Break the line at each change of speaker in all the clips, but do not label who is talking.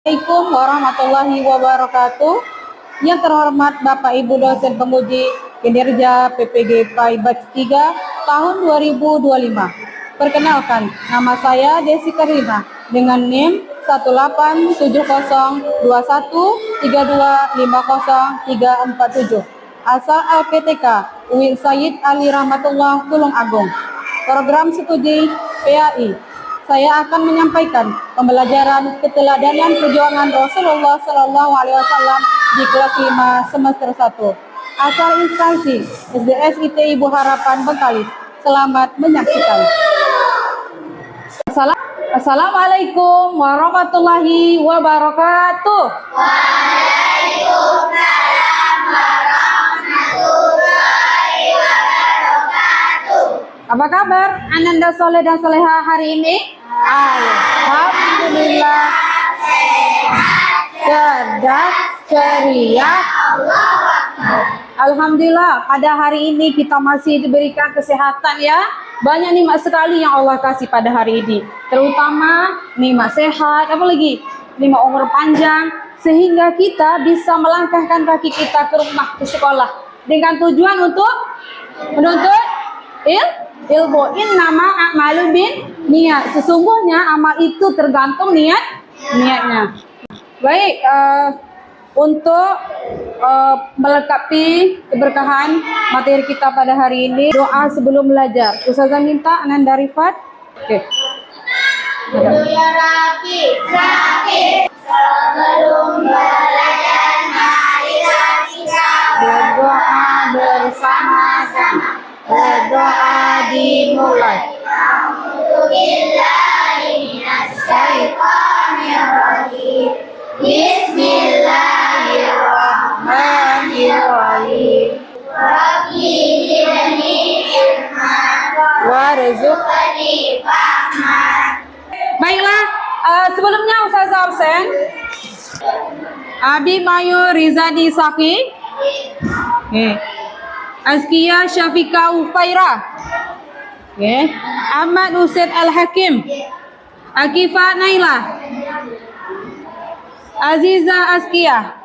Assalamualaikum warahmatullahi wabarakatuh. Yang terhormat Bapak Ibu dosen penguji kinerja PPG PAI Batch 3 tahun 2025. Perkenalkan, nama saya Desi Karina dengan NIM 18021325037. Asal LPTK UIN Sayyid Ali Rahmatullah Tulung Agung. Program studi PAI. Saya akan menyampaikan pembelajaran keteladanan perjuangan Rasulullah Sallallahu Alaihi Wasallam di kelas 5 semester 1. Asal instansi SDSIT Ibu Harapan Bengkalis. Selamat menyaksikan. Assalamualaikum warahmatullahi wabarakatuh.
Waalaikumsalam warahmatullahi wabarakatuh.
Apa kabar Ananda Soleh dan Soleha hari ini? Alhamdulillah
Sehat,
cerdas, ceria. Alhamdulillah pada hari ini kita masih diberikan kesehatan ya. Banyak nikmat sekali yang Allah kasih pada hari ini. Terutama nikmat sehat, apalagi nikmat umur panjang, sehingga kita bisa melangkahkan kaki kita ke rumah, ke sekolah dengan tujuan untuk menuntut ilmu. Innama a'malu bin niat. Sesungguhnya amal itu tergantung niatnya. Baik, untuk melengkapi keberkahan materi kita pada hari ini, doa sebelum belajar. Ustazah minta Ananda Rifat. Oke.
Ya Rabbi, sebelum belajar marilah kita
Berdoa bersama-sama. Berdoa dimulai.
A'udzubillahiminasyaitonirrajim. Bismillahirrahmanirrahim. Rabbi zidni ilman warzuqni fahman.
Baiklah, sebelumnya Ustazah absen. Abi Mayu Rizadi Safi. Azkia Syafika Ufaira. Ahmad Husain Al-Hakim. Akifah Naila. Aziza Azkia.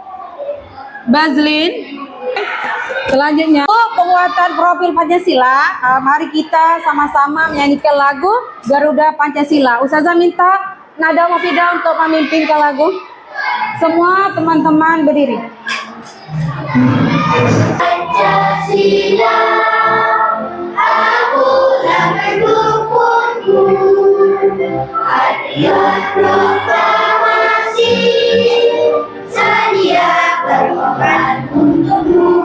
Bazlin. Selanjutnya penguatan profil Pancasila. Mari kita sama-sama menyanyikan lagu Garuda Pancasila. Ustazah minta Nada Mufidah untuk memimpinkan lagu. Semua teman-teman berdiri.
Pancasila, akulah pendukungmu. Patriot proklamasi, sedia berkorban untukmu.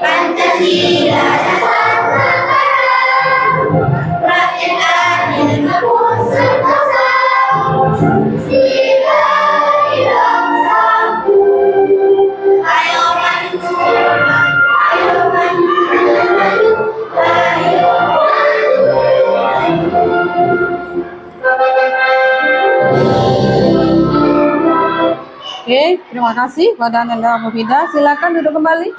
Pancasila dasar negara, rakyat adil makmur sentosa. Diberi bangsaku, ayo maju, ayo maju, ayo maju.
Oke, terima kasih pada Ananda Mufidah. Silakan duduk kembali.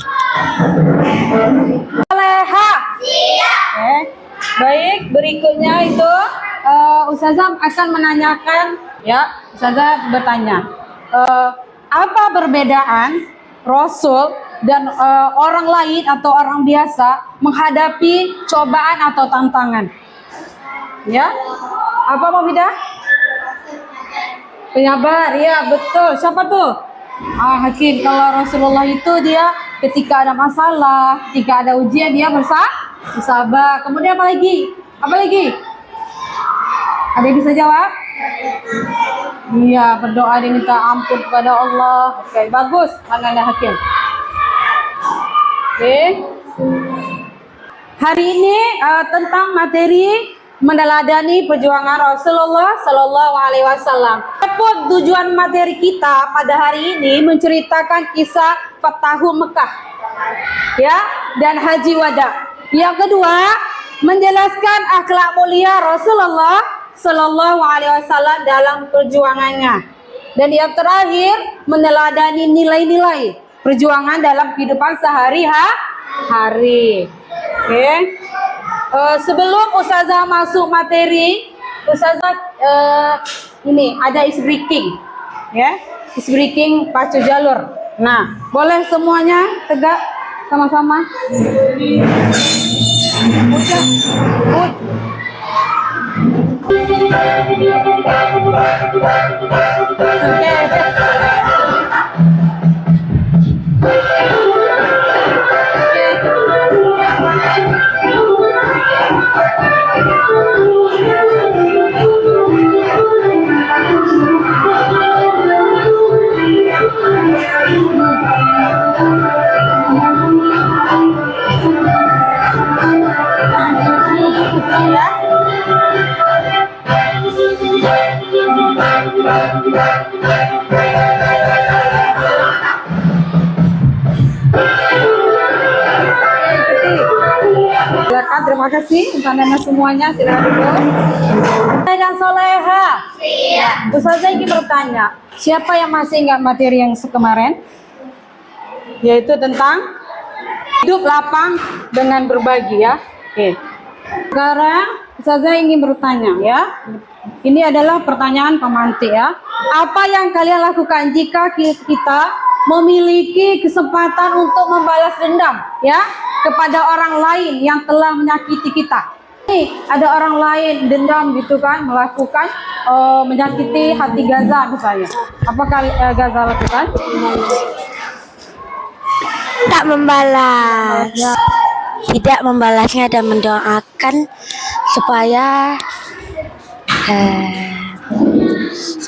Soleha. Oke. Baik, berikutnya itu Ustazah akan menanyakan ya, Ustazah bertanya. Apa perbedaan Rasul dan orang lain atau orang biasa menghadapi cobaan atau tantangan? Ya. Apa Mufidah? Penyabar, ya betul. Siapa tuh? Hakim. Kalau Rasulullah itu dia ketika ada masalah, ketika ada ujian dia bersabar. Kemudian apa lagi? Apa lagi? Ada yang bisa jawab? Iya, berdoa dan minta ampun kepada Allah. Oke, bagus. Ananda Hakim. Oke. Hari ini tentang materi meneladani perjuangan Rasulullah Sallallahu Alaihi Wasallam. Adapun tujuan materi kita pada hari ini menceritakan kisah Fatahu Mekah, ya, dan Haji Wada. Yang kedua, menjelaskan akhlak mulia Rasulullah Sallallahu Alaihi Wasallam dalam perjuangannya. Dan yang terakhir, meneladani nilai-nilai perjuangan dalam kehidupan sehari-hari. Oke. Sebelum Ustazah masuk materi, Ustazah ini ada icebreaking. ya. Is breaking pacu jalur. Nah, boleh semuanya tegak sama-sama. Udah. Silakan, terima kasih untuk anda semuanya. Silakan dulu. Dan Soleha. Ustazah ingin bertanya, siapa yang masih ingat materi yang kemarin? Yaitu tentang hidup lapang dengan berbagi ya. Oke. Sekarang Ustazah ingin bertanya ya. Ini adalah pertanyaan pemantik ya. Apa yang kalian lakukan jika kita memiliki kesempatan untuk membalas dendam ya kepada orang lain yang telah menyakiti kita? Nih, ada orang lain dendam gitu kan, melakukan menyakiti hati Gaza misalnya. Apakah Gaza lakukan?
Tak membalas. Tidak membalasnya dan mendoakan supaya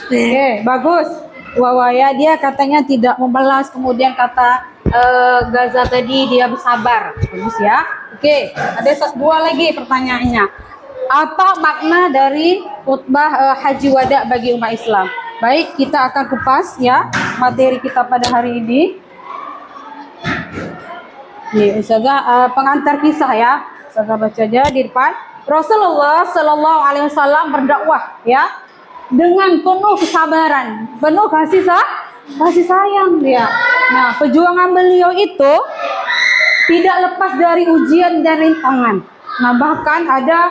Oke, bagus. Wawaya dia katanya tidak membalas, kemudian kata Gaza tadi dia bersabar. Bagus ya. Oke, ada dua lagi pertanyaannya. Apa makna dari khutbah Haji Wada bagi umat Islam? Baik, kita akan kupas ya materi kita pada hari ini. Nih, Ustazah pengantar kisah ya. Ustazah baca aja di depan. Rasulullah Shallallahu Alaihi Wasallam berdakwah ya dengan penuh kesabaran, penuh kasih sayang dia. Nah, perjuangan beliau itu tidak lepas dari ujian dan rintangan. Nah, bahkan ada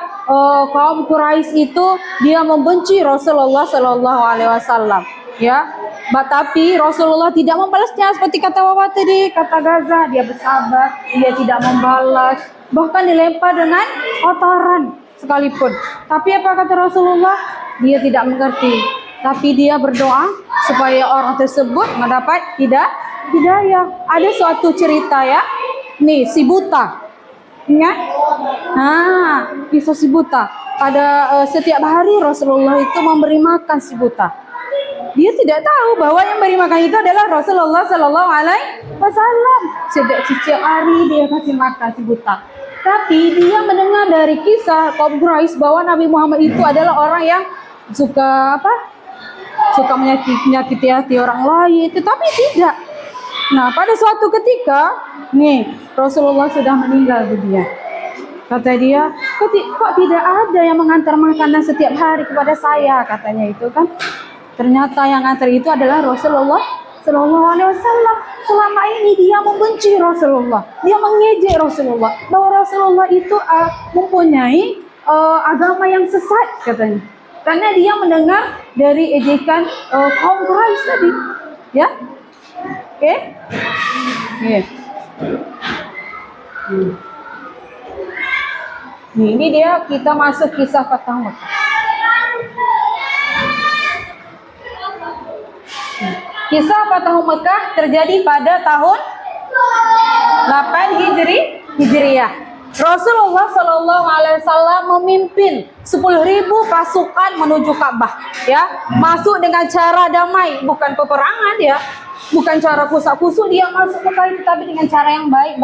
kaum Quraisy itu dia membenci Rasulullah Shallallahu Alaihi Wasallam ya. Tapi Rasulullah tidak membalasnya seperti kata Wawa tadi, kata Gaza, dia bersabar, dia tidak membalas, bahkan dilempar dengan kotoran sekalipun. Tapi apa kata Rasulullah? Dia tidak mengerti, tapi dia berdoa supaya orang tersebut mendapat hidayah. Ada suatu cerita ya, nih si buta, ingat? Nah, kisah si buta. Pada setiap hari Rasulullah itu memberi makan si buta. Dia tidak tahu bahwa yang beri makan itu adalah Rasulullah Sallallahu Alaihi Wasallam. Setiap hari dia kasih makan si buta. Tapi dia mendengar dari kisah kaum Quraisy bahwa Nabi Muhammad itu adalah orang yang suka menyakiti hati orang lain. Tetapi tidak. Nah, pada suatu ketika, nih Rasulullah sudah meninggal dunia. Kata dia, kok tidak ada yang mengantar makanan setiap hari kepada saya, katanya itu kan. Ternyata yang antar itu adalah Rasulullah Sallallahu Alaihi Wasallam. Selama ini dia membenci Rasulullah, dia mengejek Rasulullah, bahwa Rasulullah itu mempunyai agama yang sesat katanya. Karena dia mendengar dari ejekan kaum Quraisy tadi, ya. Oke. Ini dia kita masuk kisah Fatah Mekah. Kisah Fatah Mekah terjadi pada tahun 8 Hijriah. Rasulullah Shallallahu Alaihi Wasallam memimpin 10.000 pasukan menuju Ka'bah, ya, masuk dengan cara damai, bukan peperangan ya, bukan cara kusak-kusuk dia masuk Mekah, tetapi dengan cara yang baik,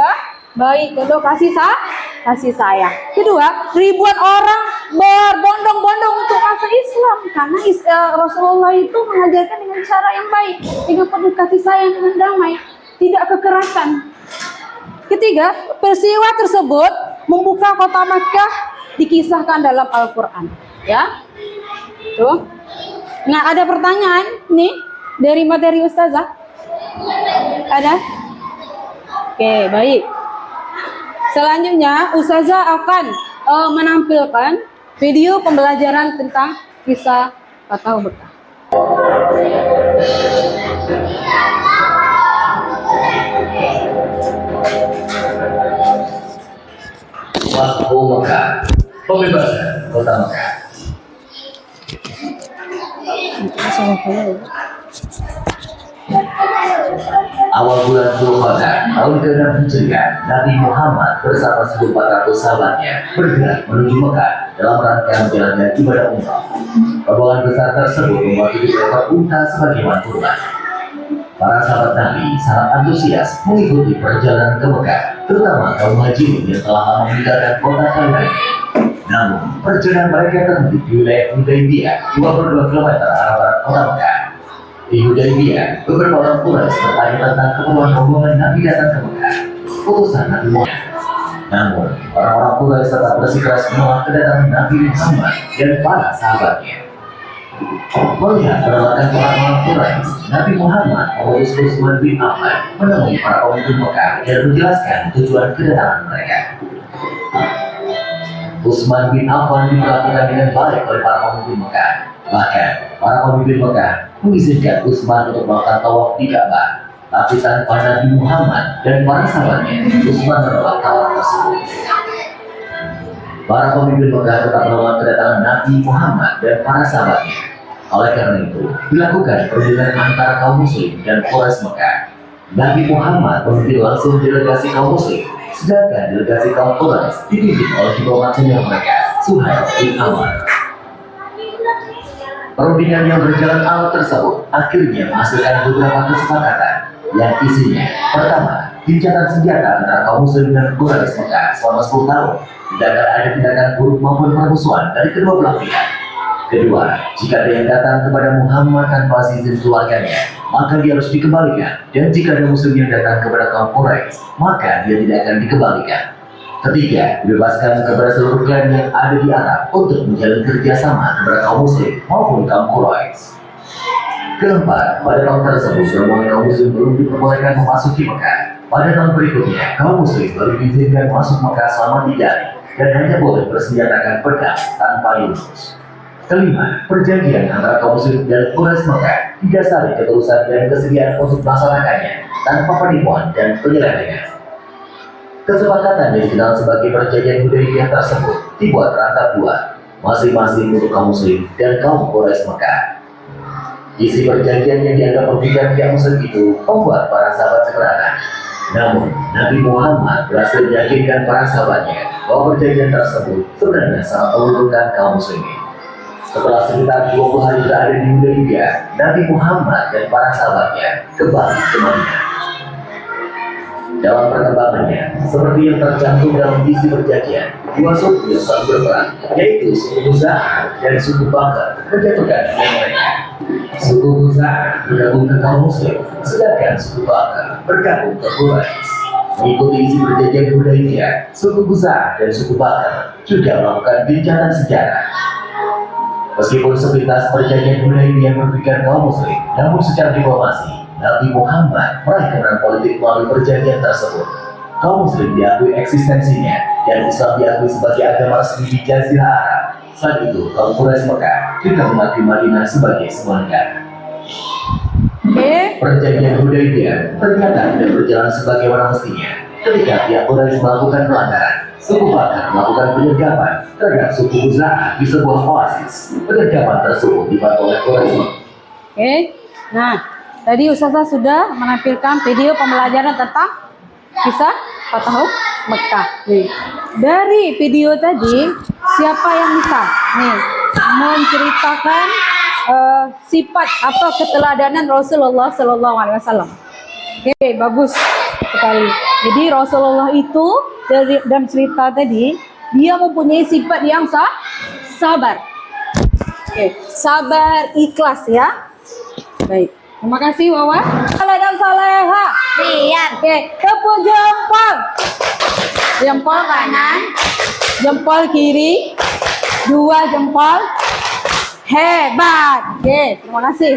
penuh kasih sayang. Kedua, ribuan orang berbondong-bondong untuk masuk Islam karena Rasulullah itu mengajarkan dengan cara yang baik, dengan penuh kasih sayang, dengan damai, tidak kekerasan. Ketiga, peristiwa tersebut membuka kota Makkah dikisahkan dalam Al-Quran, ya. Tuh. Nah, ada pertanyaan nih dari materi Ustazah? Ada? Oke, baik. Selanjutnya, Ustazah akan menampilkan video pembelajaran tentang kisah Fatah Mekah.
Waktu Mekah, pembebasan kota Mekah. Awal bulan Zulqa'dah tahun ke-6 Hijriah, Nabi Muhammad bersama 1.400 sahabatnya bergerak menuju Mekah dalam rangka menjalankan ibadah umrah. Rombongan besar tersebut membawa 7 ekor unta sebagai hewan kurban. Para sahabat Nabi sangat antusias mengikuti perjalanan ke Mekah, terutama kaum haji yang telah lama meninggalkan kota kelahirannya. Namun, perjalanan mereka terhenti di wilayah Hudaybiyah, 22 km arah barat kota Mekah. Di Hudaybiyah, beberapa orang Quraisy bertanya tentang keperluan rombongan Nabi datang ke Mekah, utusan Nabi Muhammad. Namun, orang-orang Quraisy tetap bersikeras menolak kedatangan Nabi Muhammad dan para sahabatnya. Melihat penolakan orang-orang Quraisy, Nabi Muhammad mengutus Utsman bin Affan menemui para pemimpin Mekah dan menjelaskan tujuan kedatangan mereka. Utsman bin Affan diperlakukan dengan baik oleh para pemimpin Mekah. Bahkan, para pemimpin Mekah mengizinkan Utsman untuk melakukan tawaf di Ka'bah. Tapi tanpa Nabi Muhammad dan para sahabatnya, Utsman menolak tawaran tersebut. Para pemimpin Mekah tetap menolak kedatangan Nabi Muhammad dan para sahabatnya. Oleh karena itu, dilakukan perundingan antara kaum muslim dan Quraisy Mekah. Nabi Muhammad memimpin langsung delegasi kaum muslim, sedangkan delegasi kaum Quraisy dipimpin oleh diplomat senior mereka, Suhail bin Amr. Perundingan yang berjalan alot tersebut akhirnya menghasilkan beberapa kesepakatan yang isinya: pertama, gencatan senjata antara kaum muslim dan Quraisy Mekah selama 10 tahun, tidak akan ada tindakan buruk maupun permusuhan dari kedua belah pihak. Kedua, jika ada yang datang kepada Muhammad tanpa izin keluarganya, maka dia harus dikembalikan. Dan jika ada muslim yang datang kepada kaum Quraisy, maka dia tidak akan dikembalikan. Ketiga, dibebaskan kepada seluruh klan yang ada di Arab untuk menjalin kerjasama kepada kaum muslim maupun kaum Quraisy. Keempat, pada tahun tersebut rombongan kaum muslim belum diperbolehkan memasuki Mekah. Pada tahun berikutnya, kaum muslim baru diizinkan masuk Mekah selama 3 hari dan hanya boleh bersenjatakan pedang tanpa yunus. Kelima, perjanjian antara kaum muslim dan Quraisy Mekah didasari ketulusan dan kesediaan untuk melaksanakannya tanpa penipuan dan penyelewengan. Kesepakatan yang dikenal sebagai perjanjian Hudaybiyah tersebut dibuat rangkap 2, masing-masing untuk kaum muslim dan kaum Quraisy Mekah. Isi perjanjian yang dianggap merugikan pihak muslim itu membuat para sahabat keberatan. Namun, Nabi Muhammad berhasil meyakinkan para sahabatnya bahwa perjanjian tersebut sebenarnya sangat menguntungkan kaum muslimin. Setelah sekitar 20 hari berada di Hudaybiyah, Nabi Muhammad dan para sahabatnya kembali ke Madinah. Dalam perkembangannya, seperti yang tercantum dalam isi perjanjian, 2 suku yang saling berperang, yaitu suku Khuza'ah dan suku Bakr, menjatuhkan pilihan mereka. Suku Khuza'ah bergabung ke kaum muslim, sedangkan suku Bakr bergabung ke Quraisy. Mengikuti isi perjanjian Hudaybiyah, suku Khuza'ah dan suku Bakr juga melakukan gencatan senjata. Meskipun sepintas perjanjian Hudaybiyah merugikan kaum muslim, namun secara diplomasi, Nabi Muhammad meraih kemenangan politik melalui perjanjian tersebut. Kaum muslim diakui eksistensinya dan Islam diakui sebagai agama resmi di Jazirah Arab. Selain itu, kaum Quraisy Mekah juga mengakui Madinah sebagai sebuah negara. Perjanjian Hudaybiyah ternyata tidak berjalan sebagaimana mestinya. Ketika pihak Quraisy melakukan pelanggaran, suku Bakr melakukan penyergapan terhadap suku Khuza'ah di sebuah oasis. Penyergapan tersebut dibantu oleh Quraisy.
Nah, tadi Ustazah sudah menampilkan video pembelajaran tentang kisah Fathu Mekah. Dari video tadi, siapa yang bisa menceritakan sifat atau keteladanan Rasulullah SAW? Bagus sekali. Jadi Rasulullah itu dalam cerita tadi, dia mempunyai sifat yang sabar. Sabar, ikhlas ya. Baik. Terima kasih Wawa. Saleh dan Saleha.
Siap.
Tepuk jempol. Jempol kanan, jempol kiri, 2 jempol. Hebat. Terima kasih.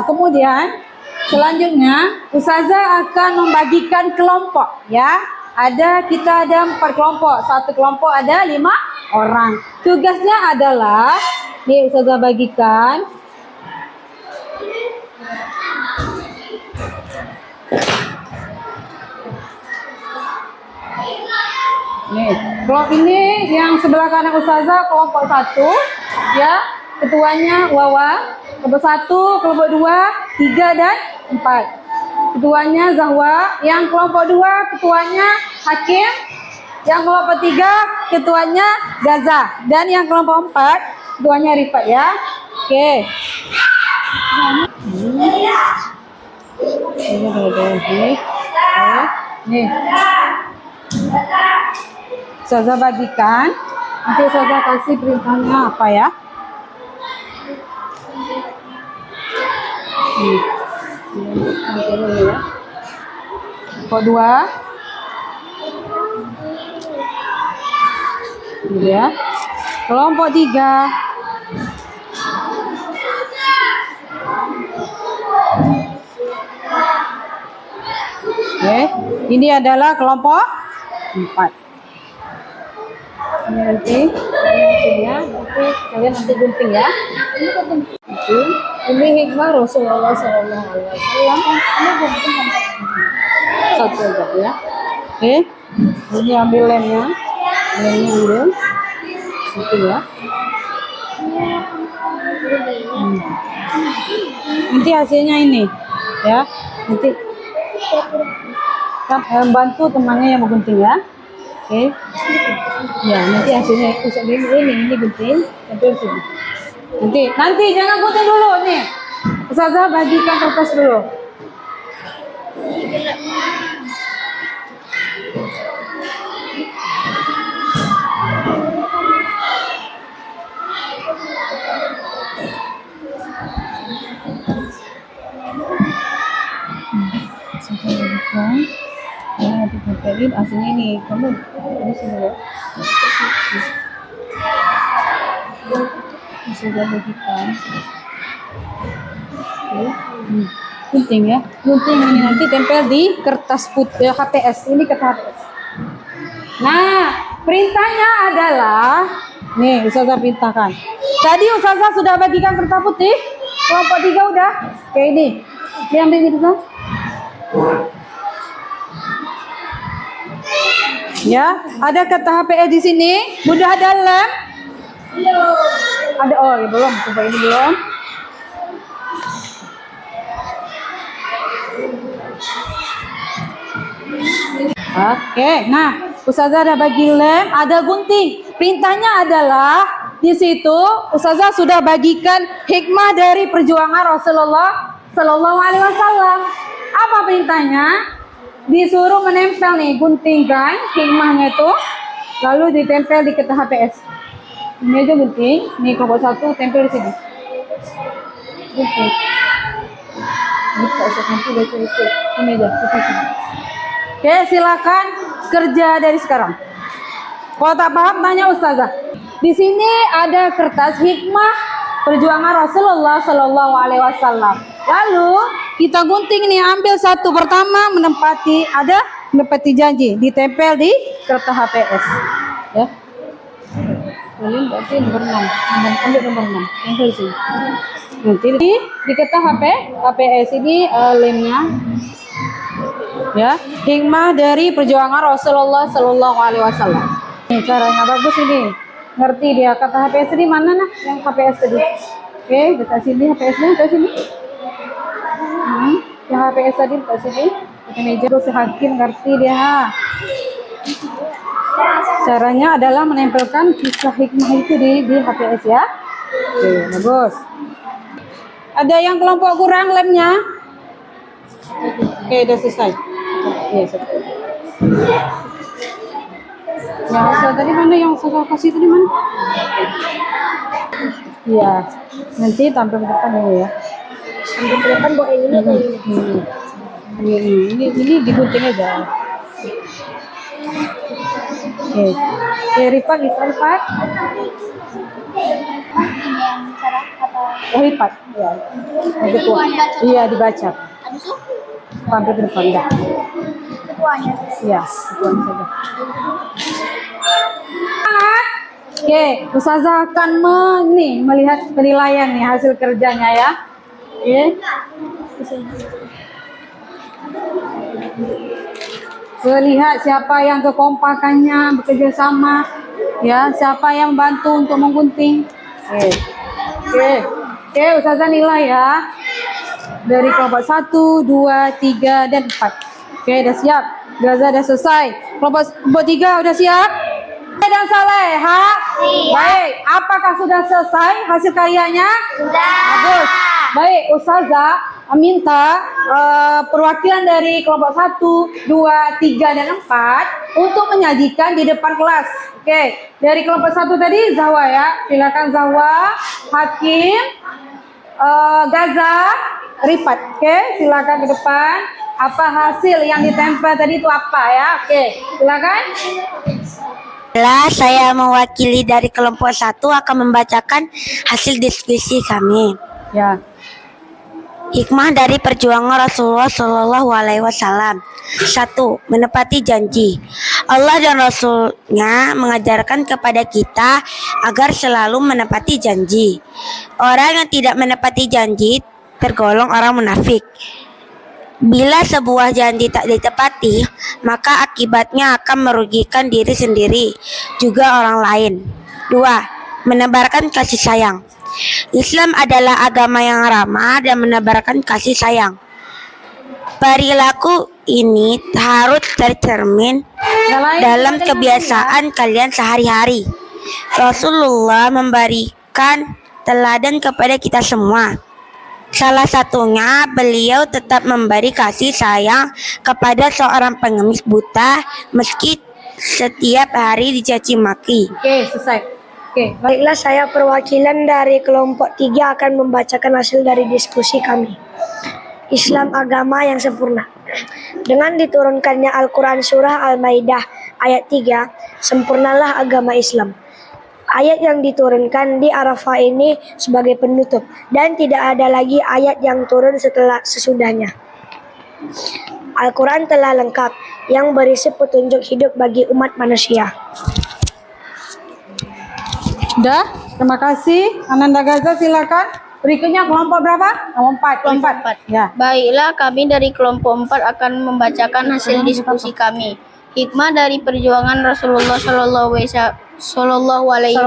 Kemudian selanjutnya Ustazah akan membagikan kelompok ya. Kita ada 4 kelompok. Satu kelompok ada 5 orang. Tugasnya adalah Ustazah bagikan Nih, kelompok ini yang sebelah kanan Ustazah kelompok 1 ya, ketuanya Wawa, kelompok 1, kelompok 2, 3 dan 4. Ketuanya Zahwa, yang kelompok 2 ketuanya Hakim, yang kelompok 3 ketuanya Gaza, dan yang kelompok 4 ketuanya Rifat ya. Oke. Nih. Ustazah bagikan, nanti Ustazah kasih perintahnya apa ya. Kelompok 2 ini ya. Kelompok 3 oke, ini adalah kelompok 4. Ini nanti ya, nanti kalian nanti gunting ya. Ini hikmah Rasulullah Sallallahu Alaihi Wasallam. Ini gunting satu aja ya. Oke, ini ambil lemnya, ambil itu ya. Nanti hasilnya ini ya. Nanti bantu temannya yang mau gunting ya. Oke. Ya, nanti hasilnya itu ini gunting, tempel sini. Nanti jangan gunting dulu nih. Ustazah bagikan kertas dulu. Nanti tempelin aslinya ini. Kamu ini sini ya. Sudah bagikan. Gunting ya. Gunting ini nanti tempel di kertas putih HPS. Ini kertas HPS. Nah, perintahnya adalah nih, Ustazah perintahkan. Tadi Ustazah sudah bagikan kertas putih. Kelompok 3 udah. Kayak ini. Diambil gitu kan? Ya, ada kata HPS di sini. Udah ada lem? Ada, oh ya belum. Coba ini belum. Oke, nah Ustazah ada bagi lem, ada gunting. Perintahnya adalah di situ Ustazah sudah bagikan hikmah dari perjuangan Rasulullah Sallallahu Alaihi Wasallam. Apa perintahnya? Disuruh menempel nih, guntingkan hikmahnya itu, lalu ditempel di kertas HPS. Ini aja gunting, nih kelompok 1 tempel di sini. Gunting. Ini nanti baca itu. Ini aja, sini. Oke, silakan kerja dari sekarang. Kalau tak paham tanya Ustazah. Di sini ada kertas hikmah perjuangan Rasulullah Sallallahu Alaihi Wasallam. Lalu kita gunting nih, ambil satu pertama menepati janji, ditempel di kertas HPS. Ya. Ini berarti nomor 6. Ambil nomor 6. Tempel sini. Nanti di kertas HPS ini lemnya. Ya, hikmah dari perjuangan Rasulullah Sallallahu Alaihi Wasallam. Ini caranya bagus ini. Ngerti dia kata HPS ini mana nah? Yang HPS tadi. Oke, dekat sini HPS-nya, dekat sini. Yang HPS tadi dekat sini. Pakai meja terus Hakim ngerti dia. Caranya adalah menempelkan kisah hikmah itu di HPS ya. Oke, bagus. Ada yang kelompok kurang lemnya? Oke, udah selesai. Oke, selesai. Ya, saya tadi mana yang saya kasih tadi mana? Iya, nanti tampil ke depan dulu ya. Tampil ke depan bawa ini atau ini? Ini digunting aja. Oke, Rifat. Oh, Rifat, ya. Iya, dibaca. Tampil ke depan dah.
Ketuanya.
Iya, ketuanya saja. Oke, Ustazah akan melihat penilaian nih hasil kerjanya ya. Oke. Lihat siapa yang kekompakannya bekerja sama, ya, siapa yang bantu untuk menggunting. Oke, Ustazah nilai ya. Dari kelompok 1, 2, 3, dan 4. Oke, udah siap. Gaza udah selesai. Kelompok 3 udah siap? Dan Saleha? Baik, apakah sudah selesai hasil karyanya?
Sudah.
Bagus. Baik, Ustazah minta perwakilan dari kelompok 1, 2, 3, dan 4 untuk menyajikan di depan kelas. Oke, dari kelompok 1 tadi Zahwa ya. Silakan Zahwa, Hakim, Gaza, Rifat. Oke, silakan ke depan. Apa hasil yang ditempel tadi itu apa ya? Oke, silakan.
Saya mewakili dari kelompok 1 akan membacakan hasil diskusi kami.
Ya.
Hikmah dari perjuangan Rasulullah Shallallahu Alaihi Wasallam. 1. Menepati janji. Allah dan Rasulnya mengajarkan kepada kita agar selalu menepati janji. Orang yang tidak menepati janji tergolong orang munafik. Bila sebuah janji tak ditepati, maka akibatnya akan merugikan diri sendiri, juga orang lain. 2. Menebarkan kasih sayang. Islam adalah agama yang ramah dan menebarkan kasih sayang. Perilaku ini harus tercermin dalam kebiasaan kalian sehari-hari. Rasulullah memberikan teladan kepada kita semua. Salah satunya, beliau tetap memberi kasih sayang kepada seorang pengemis buta meski setiap hari dicaci maki.
Oke, selesai. Oke,
Baiklah, saya perwakilan dari kelompok 3 akan membacakan hasil dari diskusi kami. Islam agama yang sempurna. Dengan diturunkannya Al-Quran Surah Al-Maidah ayat 3, sempurnalah agama Islam. Ayat yang diturunkan di Arafah ini sebagai penutup dan tidak ada lagi ayat yang turun sesudahnya. Al-Quran telah lengkap yang berisi petunjuk hidup bagi umat manusia.
udah. Terima kasih. Ananda Gaza silakan. Berikutnya kelompok berapa? Kelompok 4. Ya.
Baiklah, kami dari kelompok 4 akan membacakan hasil diskusi kami. Hikmah dari perjuangan Rasulullah Shallallahu Alaihi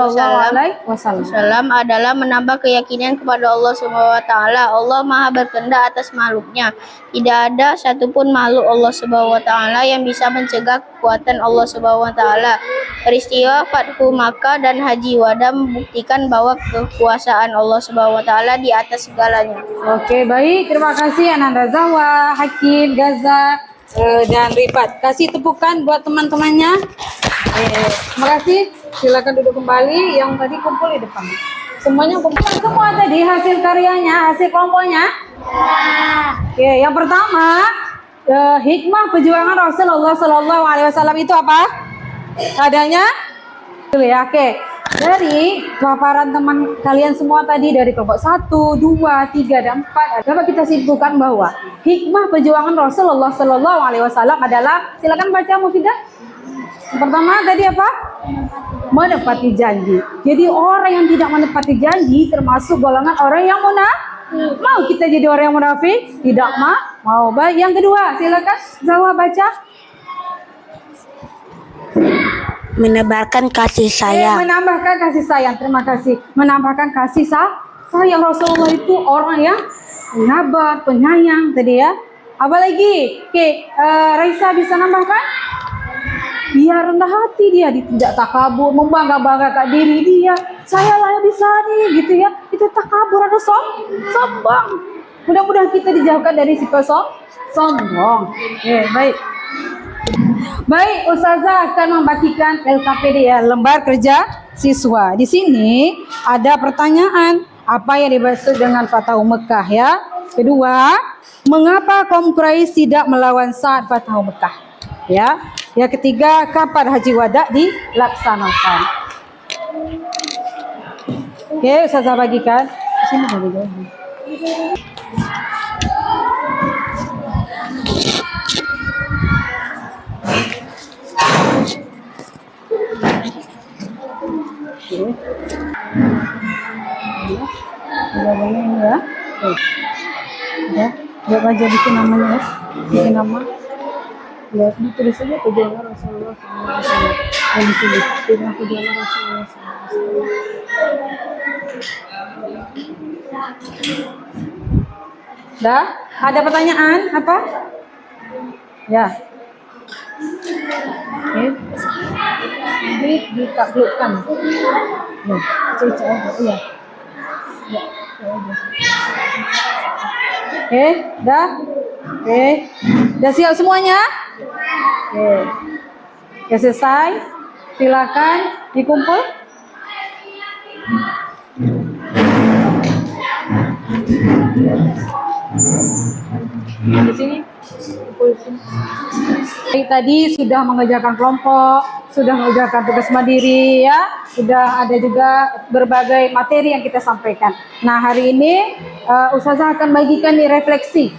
Wasallam adalah menambah keyakinan kepada Allah Subhanahu Wa Taala. Allah Maha berkehendak atas makhluknya. Tidak ada satupun makhluk Allah Subhanahu Wa Taala yang bisa mencegah kekuatan Allah Subhanahu Wa Taala. Peristiwa Fathu Makkah dan Haji Wada membuktikan bahwa kekuasaan Allah Subhanahu Wa Taala di atas segalanya.
Oke, baik. Terima kasih Ananda Zahwa, Hakim, Gaza, dan Rifat. Kasih tepukan buat teman-temannya. Terima kasih. Silakan duduk kembali. Yang tadi kumpul di depan. Semuanya kumpul semua tadi hasil karyanya, hasil kelompoknya. Oke, yang pertama hikmah perjuangan Rasulullah Shallallahu Alaihi Wasallam itu apa? Adanya? Ya, oke. Dari paparan teman kalian semua tadi dari kelompok 1, 2, 3, dan 4 dapat kita simpulkan bahwa hikmah perjuangan Rasulullah Shallallahu Alaihi Wasallam adalah, silakan baca Mufidah. Yang pertama tadi apa? Menepati janji. Jadi orang yang tidak menepati janji termasuk golongan orang yang munafik. Mau kita jadi orang yang munafik? Tidak mau. Baik, yang kedua silakan Zawa baca.
Menebarkan kasih sayang.
Menambahkan kasih sayang. Terima kasih. Menambahkan kasih sayang. Rasulullah itu orang yang penyabar, penyayang tadi ya. Apalagi? Oke, Raisa bisa nambahkan? Dia rendah hati, dia tidak takabur, membangga-banggakan diri dia. Saya lah yang bisa nih, gitu ya. Itu takabur atau sombong. Mudah-mudahan kita dijauhkan dari sifat sombong. Baik. Baik, Ustazah akan membagikan LKPD ya, lembar kerja siswa. Di sini ada pertanyaan, apa yang dimaksud dengan Fathu Mekah ya? Kedua, mengapa kaum Quraisy tidak melawan saat Fathu Mekah? Ya. Yang ketiga, kapan Haji Wada dilaksanakan? Oke, Ustazah bagikan. Di sini bagikan. Ya. Lihat aja bikin namanya ya. Bikin nama. Lihat ditulis aja perjuangan Rasulullah SAW. Dan di sini perjuangan Rasulullah SAW. Dah? Ada pertanyaan apa? Ya. Oke. Jadi ditaklukkan. Ya, cek aja. Iya. Ya, aja. Oke, dah? Oke. Udah siap semuanya? Oke. Ya selesai. Silakan dikumpul. Di sini. Tadi sudah mengerjakan kelompok, sudah mengerjakan tugas mandiri ya, sudah ada juga berbagai materi yang kita sampaikan. Nah hari ini Ustazah akan bagikan nih refleksi.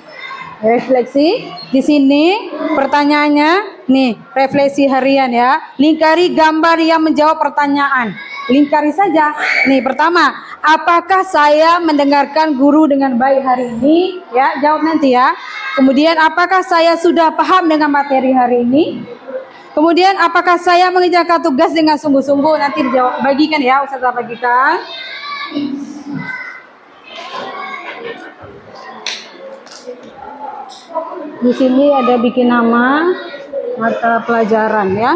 Di sini pertanyaannya nih refleksi harian ya. Lingkari gambar yang menjawab pertanyaan. Lingkari saja. Nih pertama, apakah saya mendengarkan guru dengan baik hari ini? Ya, jawab nanti ya. Kemudian apakah saya sudah paham dengan materi hari ini? Kemudian apakah saya mengerjakan tugas dengan sungguh-sungguh? Nanti dijawab, bagikan ya, Ustazah bagikan. Di sini ada bikin nama mata pelajaran ya.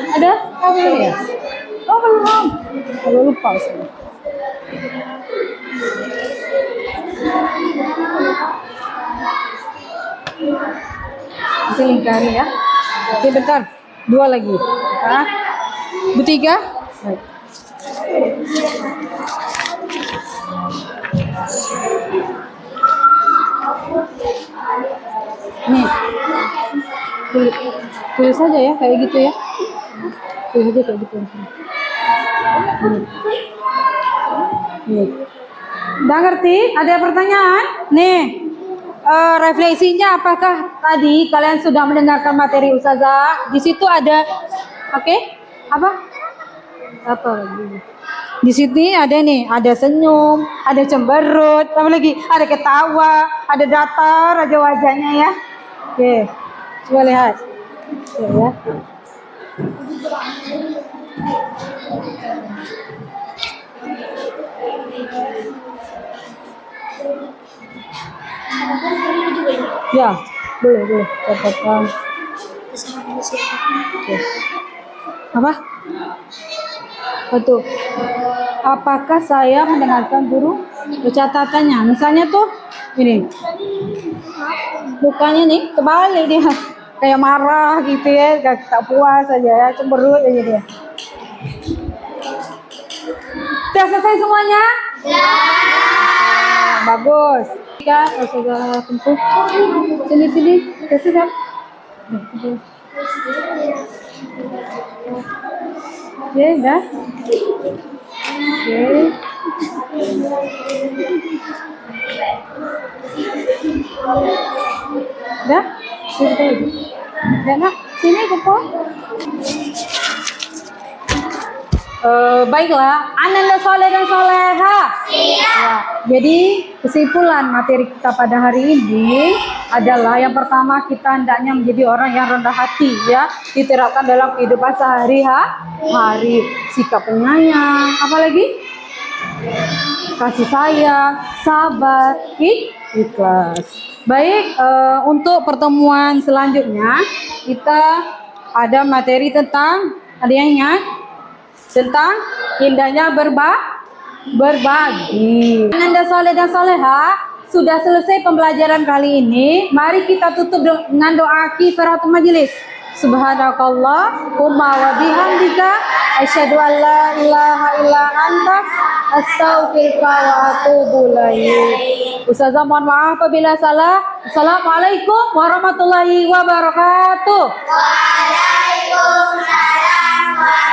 Ada? Oh belum ya? Oh belum. Kalau lupa saya. Nanti lingkari ya. Oke bentar. 2 lagi. Ah. Bertiga. Baik. Nih. Tulis saja ya kayak gitu ya. Tulis aja kayak gitu. Nih. Udah ngerti? Ada pertanyaan? Nih. Refleksinya apakah tadi kalian sudah mendengarkan materi Ustazah? Di situ ada oke? Apa lagi? Di sini ada nih, ada senyum, ada cemberut, apa lagi? Ada ketawa, ada datar aja wajahnya ya. Oke. Coba lihat. Ya. Ya, boleh. Catatan. Apa? Betul. Apakah saya mendengarkan guru? Catatannya, misalnya tuh ini, mukanya nih kebalik dia, kayak marah gitu ya, gak tak puas aja ya, cemberut aja dia. Sudah selesai semuanya? Ya. Bagus. Kak, sudah tentu. Sini. Sudah. Oke, dah. Oke. Dah? Sudah. Nak, sini kumpul. Baiklah, Ananda soleh dan soleha. Ya, jadi kesimpulan materi kita pada hari ini adalah yang pertama kita hendaknya menjadi orang yang rendah hati ya, diterapkan dalam kehidupan sehari-hari, sikap penyayang, apalagi kasih sayang, sabar, ikhlas. Baik, untuk pertemuan selanjutnya kita ada materi tentang, ada yang ingat? Tentang indahnya berbagi. Ananda soleh dan soleha, sudah selesai pembelajaran kali ini. Mari kita tutup dengan doa kifaratul majelis. Subhanakallahumma wa bihamdika asyhadu an la ilaha illa anta astaghfiruka wa atubu ilaik. Ustazah mohon maaf apabila salah. Assalamualaikum warahmatullahi wabarakatuh.
Waalaikumsalam.